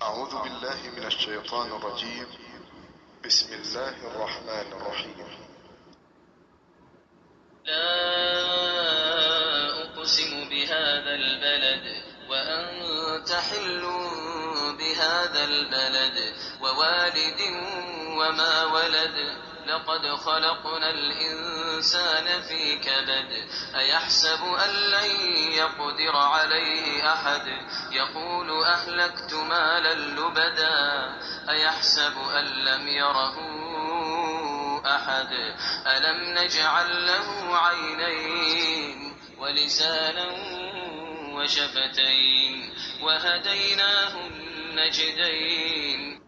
أعوذ بالله من الشيطان الرجيم. بسم الله الرحمن الرحيم. لا أقسم بهذا البلد وأنت حل بهذا البلد ووالد وما ولد لقد خلقنا الإنسان في كبد أيحسب أن لن يقدر عليه أحد يقول أهلكت مالا لبدا أيحسب أن لم يره أحد ألم نجعل له عينين ولسانا وشفتين وهديناه النجدين